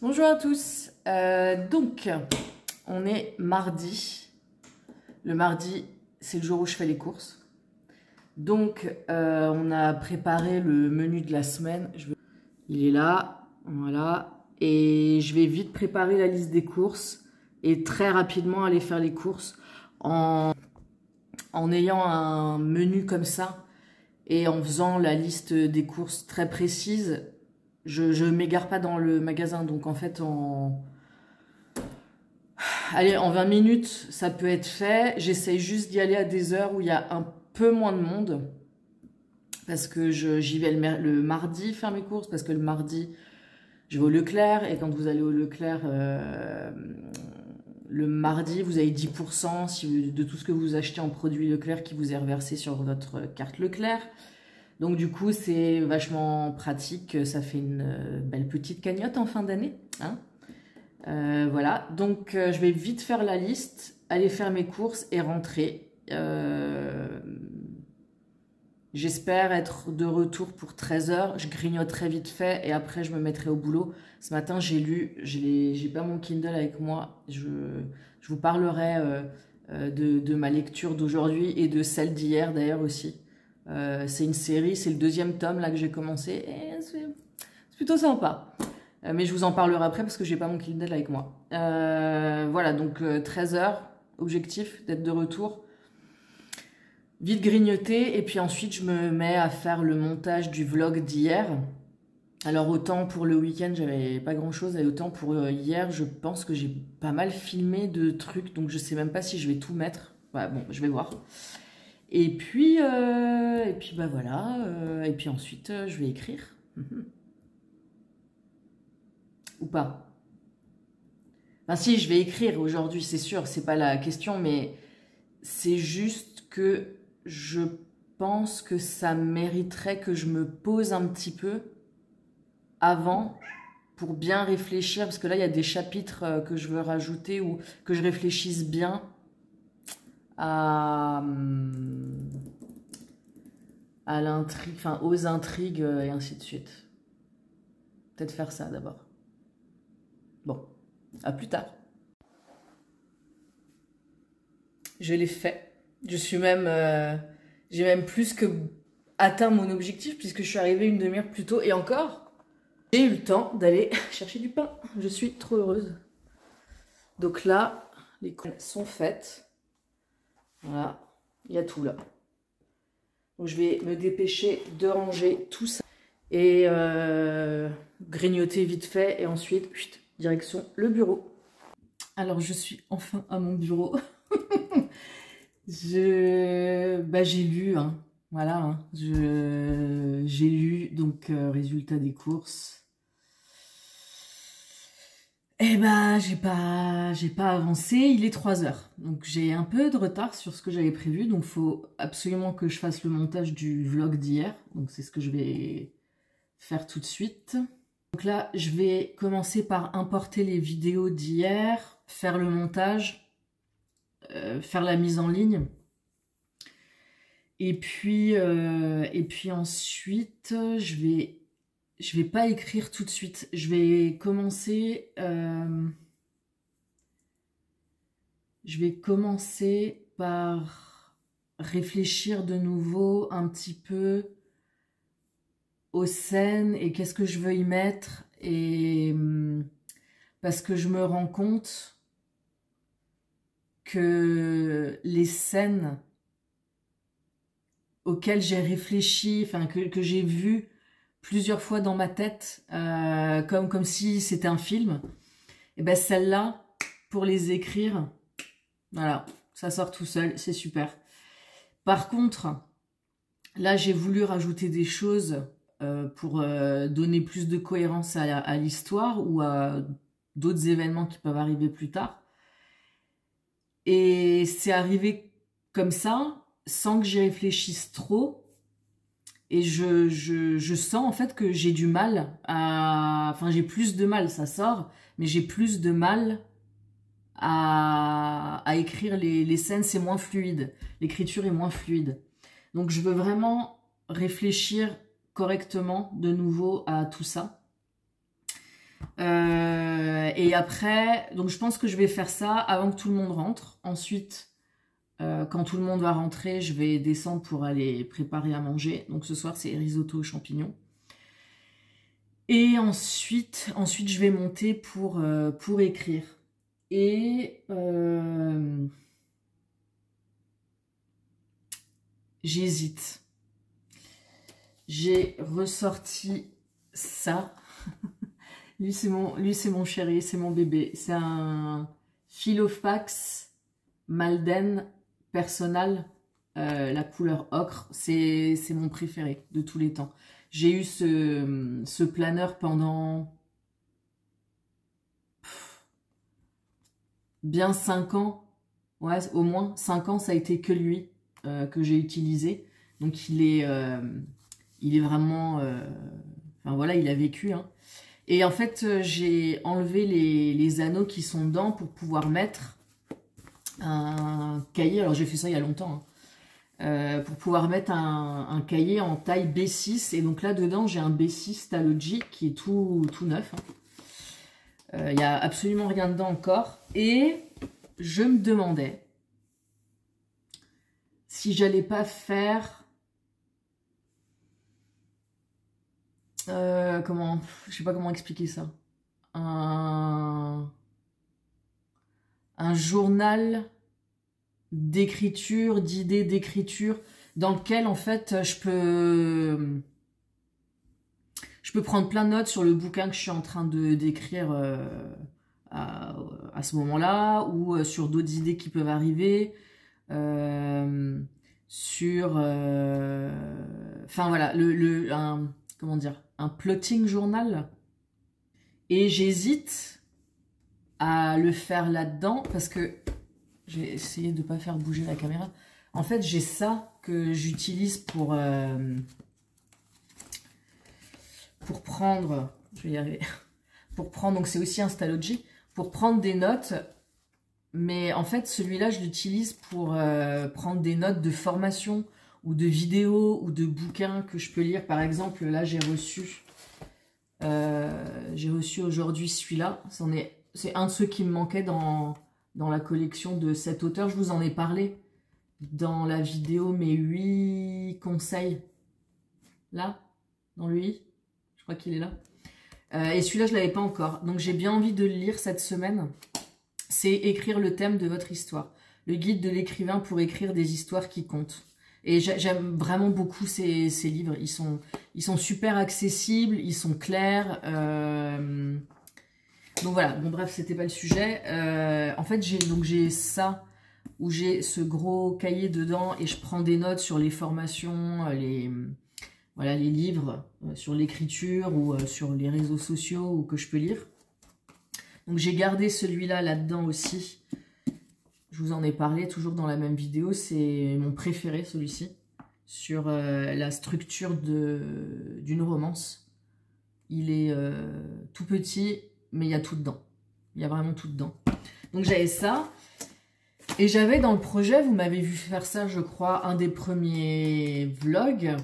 Bonjour à tous. Donc, on est mardi. Le mardi, c'est le jour où je fais les courses. Donc, on a préparé le menu de la semaine. Il est là, voilà. Et je vais vite préparer la liste des courses et très rapidement aller faire les courses en ayant un menu comme ça et en faisant la liste des courses très précise. Je m'égare pas dans le magasin, donc en fait, allez, en 20 minutes, ça peut être fait. J'essaye juste d'y aller à des heures où il y a un peu moins de monde. Parce que j'y vais le mardi faire mes courses, parce que le mardi, je vais au Leclerc. Et quand vous allez au Leclerc, le mardi, vous avez 10% de tout ce que vous achetez en produits Leclerc qui vous est reversé sur votre carte Leclerc. Donc du coup, c'est vachement pratique. Ça fait une belle petite cagnotte en fin d'année, hein. Voilà, donc je vais vite faire la liste, aller faire mes courses et rentrer. J'espère être de retour pour 13 h. Je grignoterai vite fait et après je me mettrai au boulot. Ce matin, j'ai lu, j'ai pas mon Kindle avec moi. Je vous parlerai de ma lecture d'aujourd'hui et de celle d'hier d'ailleurs aussi. C'est une série, c'est le 2e tome là que j'ai commencé et c'est plutôt sympa. Mais je vous en parlerai après parce que j'ai pas mon Kindle avec moi. Voilà, donc 13 h, objectif d'être de retour. Vite grignoter et puis ensuite je me mets à faire le montage du vlog d'hier. Alors autant pour le week-end j'avais pas grand chose et autant pour hier je pense que j'ai pas mal filmé de trucs donc je sais même pas si je vais tout mettre. Ouais, bon, je vais voir. Et puis bah voilà, et puis ensuite je vais écrire. Ou pas. Enfin si, je vais écrire aujourd'hui, c'est sûr, c'est pas la question, mais c'est juste que je pense que ça mériterait que je me pose un petit peu avant pour bien réfléchir, parce que là, il y a des chapitres que je veux rajouter ou que je réfléchisse bien à l'intrigue, enfin aux intrigues et ainsi de suite. Peut-être faire ça d'abord. Bon, à plus tard. Je l'ai fait. Je suis même, j'ai même plus que atteint mon objectif puisque je suis arrivée une demi-heure plus tôt et encore, j'ai eu le temps d'aller chercher du pain. Je suis trop heureuse. Donc là, les courses sont faites. Voilà, il y a tout là. Donc je vais me dépêcher de ranger tout ça et grignoter vite fait et ensuite, direction le bureau. Alors je suis enfin à mon bureau. J'ai lu, hein. Voilà, hein. J'ai lu, donc résultat des courses. Eh ben, j'ai pas avancé, il est 3 h. Donc j'ai un peu de retard sur ce que j'avais prévu, donc faut absolument que je fasse le montage du vlog d'hier. Donc c'est ce que je vais faire tout de suite. Donc là, je vais commencer par importer les vidéos d'hier, faire le montage, faire la mise en ligne. Et puis ensuite, je vais pas écrire tout de suite. Je vais commencer par réfléchir de nouveau un petit peu aux scènes et qu'est-ce que je veux y mettre. Et parce que je me rends compte que les scènes auxquelles j'ai réfléchi, enfin que j'ai vu plusieurs fois dans ma tête, comme si c'était un film, et ben celles-là, pour les écrire, voilà, ça sort tout seul, c'est super. Par contre, là j'ai voulu rajouter des choses pour donner plus de cohérence à l'histoire ou à d'autres événements qui peuvent arriver plus tard. Et c'est arrivé comme ça, sans que j'y réfléchisse trop. Et je sens en fait que j'ai du mal à... Enfin, j'ai plus de mal, ça sort, mais j'ai plus de mal à écrire les scènes, c'est moins fluide. L'écriture est moins fluide. Donc je veux vraiment réfléchir correctement de nouveau à tout ça. Et après, donc je pense que je vais faire ça avant que tout le monde rentre. Ensuite, quand tout le monde va rentrer, je vais descendre pour aller préparer à manger. Donc ce soir, c'est risotto aux champignons. Et ensuite je vais monter pour écrire. Et j'hésite. J'ai ressorti ça. Lui, c'est mon chéri, c'est mon bébé. C'est un Filofax Malden Personal, la couleur ocre. C'est mon préféré de tous les temps. J'ai eu ce planeur pendant bien 5 ans. Ouais, au moins 5 ans, ça a été que lui que j'ai utilisé. Donc il est vraiment... enfin voilà, il a vécu. Hein. Et en fait, j'ai enlevé les anneaux qui sont dedans pour pouvoir mettre un cahier. Alors j'ai fait ça il y a longtemps. Hein. Pour pouvoir mettre un cahier en taille B6. Et donc là, dedans, j'ai un B6 Talogy qui est tout neuf. Il n'y a absolument rien dedans encore. Et je me demandais si j'allais pas faire... je sais pas comment expliquer ça. Un journal d'écriture, d'idées d'écriture, dans lequel en fait je peux prendre plein de notes sur le bouquin que je suis en train d'écrire à ce moment-là, ou sur d'autres idées qui peuvent arriver, sur enfin voilà, comment dire, un plotting journal. Et j'hésite à le faire là-dedans parce que j'ai essayé de ne pas faire bouger la caméra. En fait, j'ai ça que j'utilise pour prendre... Je vais y arriver. Pour prendre... Donc, c'est aussi un Stalogy. Pour prendre des notes. Mais en fait, celui-là, je l'utilise pour prendre des notes de formation ou de vidéos ou de bouquins que je peux lire. Par exemple, là, j'ai reçu aujourd'hui celui-là. C'est un de ceux qui me manquait dans la collection de cet auteur. Je vous en ai parlé dans la vidéo mes 8 conseils. Là, dans lui, je crois qu'il est là. Et celui-là, je ne l'avais pas encore. Donc, j'ai bien envie de le lire cette semaine. C'est écrire le thème de votre histoire. Le guide de l'écrivain pour écrire des histoires qui comptent. Et j'aime vraiment beaucoup ces livres. Ils sont super accessibles, ils sont clairs. Donc voilà, bon bref, c'était pas le sujet. En fait, j'ai ça, où j'ai ce gros cahier dedans et je prends des notes sur les formations, voilà, les livres, sur l'écriture ou sur les réseaux sociaux ou que je peux lire. Donc j'ai gardé celui-là là-dedans aussi. Je vous en ai parlé toujours dans la même vidéo, c'est mon préféré celui-ci, sur la structure d'une romance. Il est tout petit, mais il y a tout dedans. Il y a vraiment tout dedans. Donc j'avais ça. Et j'avais dans le projet, vous m'avez vu faire ça, je crois, un des premiers vlogs.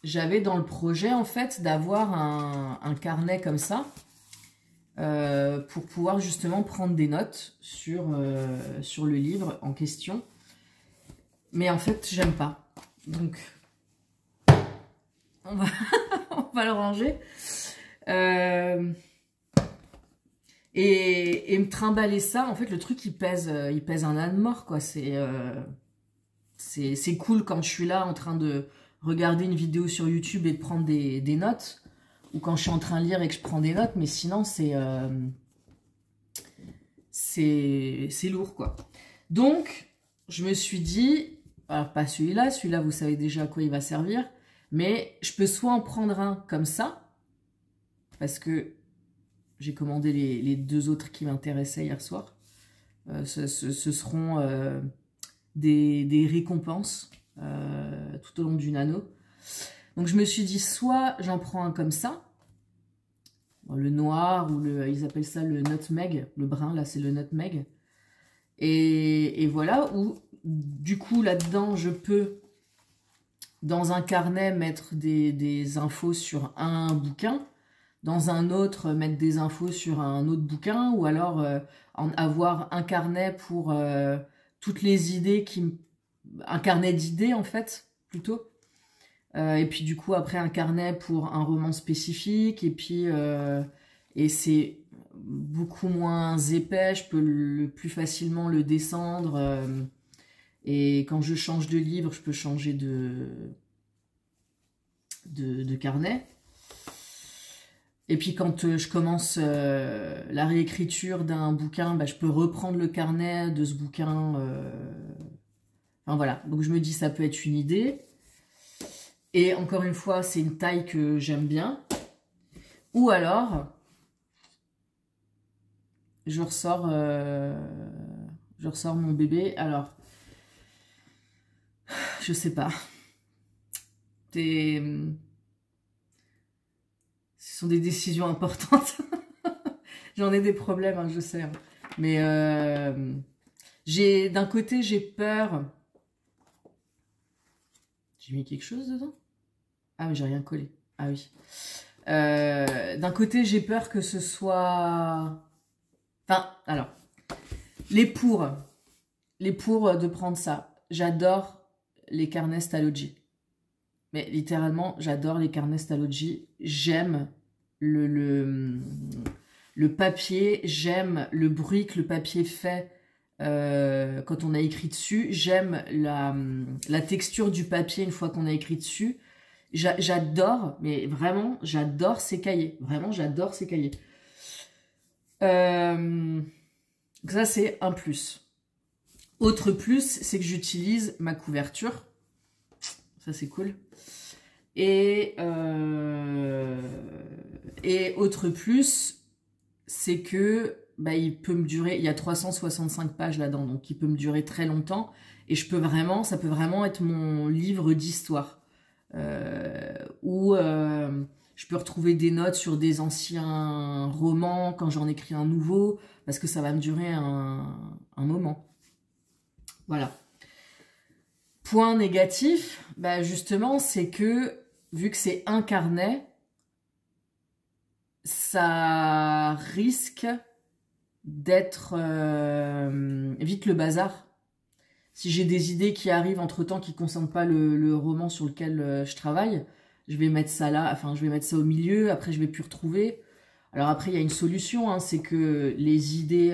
J'avais dans le projet, en fait, d'avoir un carnet comme ça. Pour pouvoir justement prendre des notes sur le livre en question. Mais en fait, j'aime pas. Donc, on va, on va le ranger. Et me trimballer ça, en fait, le truc, il pèse un âne mort, quoi. C'est cool quand je suis là en train de regarder une vidéo sur YouTube et de prendre des notes. Ou quand je suis en train de lire et que je prends des notes, mais sinon, c'est lourd, quoi. Donc, je me suis dit, alors pas celui-là, vous savez déjà à quoi il va servir, mais je peux soit en prendre un comme ça, parce que j'ai commandé les 2 autres qui m'intéressaient hier soir. Ce seront des récompenses tout au long du nano. Donc je me suis dit, soit j'en prends un comme ça, le noir, ou ils appellent ça le nutmeg, le brun, là c'est le nutmeg. Et voilà, où du coup là-dedans je peux, dans un carnet, mettre des infos sur un bouquin. dans un autre, mettre des infos sur un autre bouquin, ou alors avoir un carnet pour toutes les idées un carnet d'idées en fait, plutôt. Et puis du coup après un carnet pour un roman spécifique, et puis et c'est beaucoup moins épais, je peux plus facilement le descendre, et quand je change de livre, je peux changer de carnet. Et puis quand je commence la réécriture d'un bouquin, bah, je peux reprendre le carnet de ce bouquin. Enfin voilà, donc je me dis ça peut être une idée. Et encore une fois, c'est une taille que j'aime bien. Ou alors, je ressors mon bébé. Alors, je sais pas. Ce sont des décisions importantes. J'en ai des problèmes, hein, je sais. Hein. Mais d'un côté, j'ai peur. J'ai mis quelque chose dedans? Ah oui, j'ai rien collé. Ah oui. D'un côté, j'ai peur que ce soit... Enfin, alors, les pour de prendre ça. J'adore les carnets Stalogy. Mais littéralement, j'adore les carnets Stalogy. J'aime le papier, j'aime le bruit que le papier fait quand on a écrit dessus. J'aime la texture du papier une fois qu'on a écrit dessus. J'adore, mais vraiment, j'adore ces cahiers. Vraiment, j'adore ces cahiers. Ça, c'est un plus. Autre plus, c'est que j'utilise ma couverture. Ça, c'est cool. Et autre plus, c'est que bah, il peut me durer, il y a 365 pages là-dedans, donc il peut me durer très longtemps. Et ça peut vraiment être mon livre d'histoire. Où je peux retrouver des notes sur des anciens romans quand j'en écris un nouveau, parce que ça va me durer un moment. Voilà. Point négatif, bah justement, c'est que, vu que c'est un carnet, ça risque d'être vite le bazar. Si j'ai des idées qui arrivent entre-temps qui ne concernent pas le roman sur lequel je travaille, je vais mettre ça là, enfin je vais mettre ça au milieu, après je vais plus retrouver. Alors après il y a une solution, hein, c'est que les idées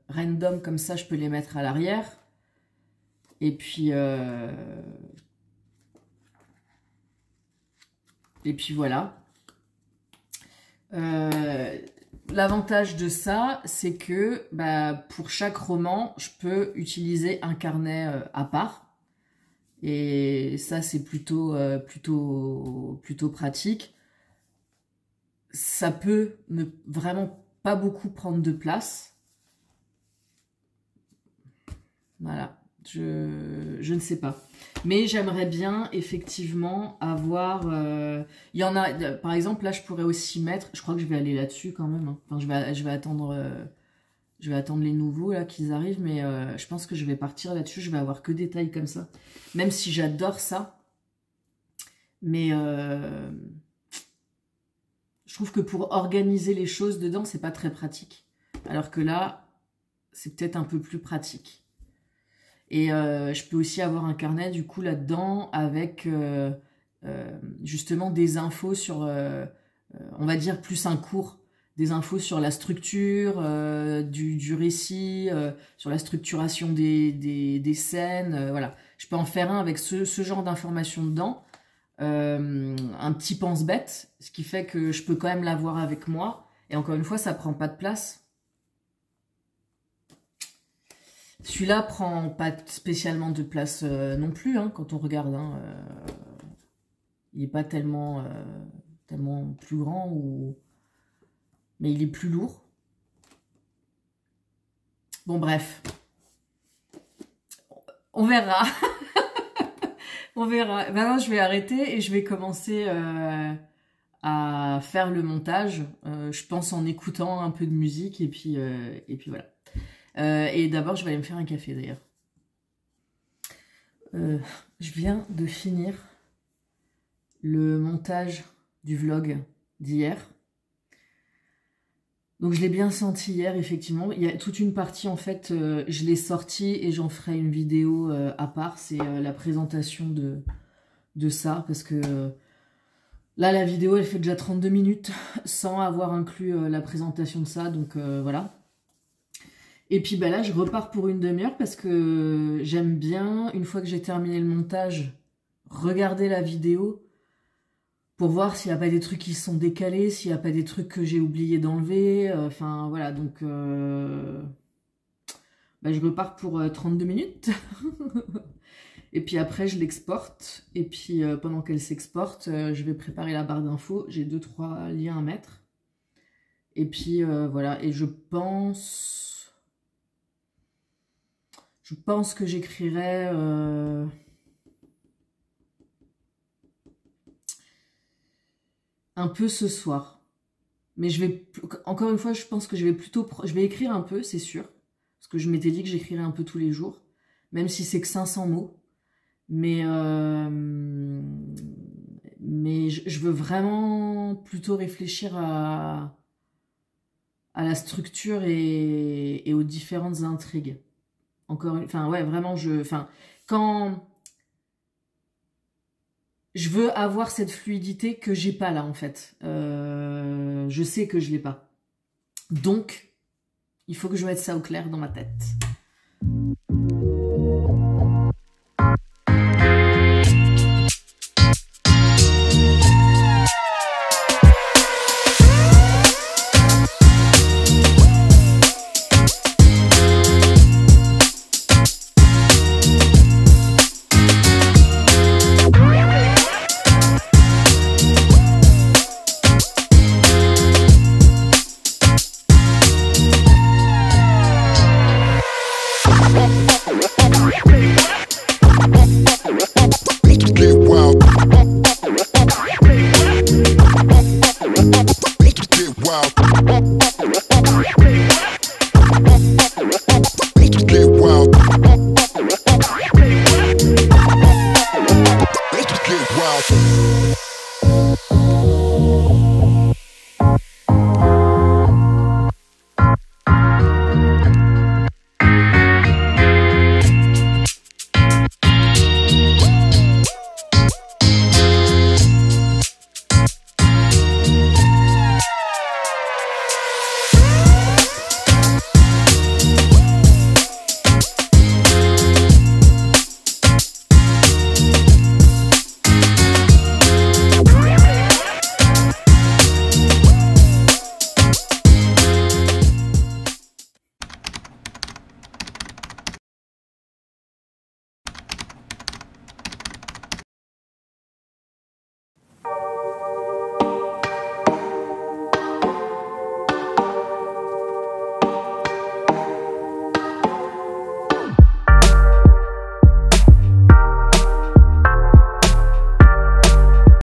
random comme ça, je peux les mettre à l'arrière. Et puis voilà. L'avantage de ça, c'est que bah, pour chaque roman, je peux utiliser un carnet à part. Et ça, c'est plutôt pratique. Ça peut ne vraiment pas beaucoup prendre de place. Voilà, je ne sais pas. Mais j'aimerais bien, effectivement, avoir... il y en a, par exemple, là, je pourrais aussi mettre... Je crois que je vais aller là-dessus quand même. Hein. Enfin, je vais attendre... je vais attendre les nouveaux, là, qu'ils arrivent. Mais je pense que je vais partir là-dessus. Je vais avoir que des tailles comme ça. Même si j'adore ça. Mais... je trouve que pour organiser les choses dedans, c'est pas très pratique. Alors que là, c'est peut-être un peu plus pratique. Et je peux aussi avoir un carnet du coup là-dedans avec justement des infos sur, on va dire plus un cours, des infos sur la structure du récit, sur la structuration des scènes, voilà. Je peux en faire un avec ce genre d'informations dedans, un petit pense-bête, ce qui fait que je peux quand même l'avoir avec moi. Et encore une fois, ça prend pas de place. Celui-là prend pas spécialement de place non plus, hein, quand on regarde. Hein, il n'est pas tellement plus grand, mais il est plus lourd. Bon, bref. On verra. On verra. Maintenant, je vais arrêter et je vais commencer à faire le montage. Je pense en écoutant un peu de musique et puis voilà. Et d'abord, je vais aller me faire un café d'ailleurs. Je viens de finir le montage du vlog d'hier. Donc je l'ai bien senti hier, effectivement. Il y a toute une partie, en fait, je l'ai sortie et j'en ferai une vidéo à part. C'est la présentation de ça, parce que là, la vidéo, elle fait déjà 32 minutes, sans avoir inclus la présentation de ça, donc voilà. Et puis bah là, je repars pour une demi-heure, parce que j'aime bien, une fois que j'ai terminé le montage, regarder la vidéo, pour voir s'il n'y a pas des trucs qui sont décalés, s'il n'y a pas des trucs que j'ai oublié d'enlever. Enfin, voilà, donc bah, je repars pour 32 minutes. Et puis après, je l'exporte. Et puis pendant qu'elle s'exporte, je vais préparer la barre d'infos. J'ai 2-3 liens à mettre. Et puis voilà, et je pense que j'écrirai... un peu ce soir. Mais je vais, encore une fois, je pense que je vais écrire un peu, c'est sûr. Parce que je m'étais dit que j'écrirais un peu tous les jours. Même si c'est que 500 mots. Mais je veux vraiment plutôt réfléchir à la structure et aux différentes intrigues. Enfin, ouais, vraiment, quand... Je veux avoir cette fluidité que j'ai pas là, en fait. Je sais que je l'ai pas. Donc, il faut que je mette ça au clair dans ma tête. Wow.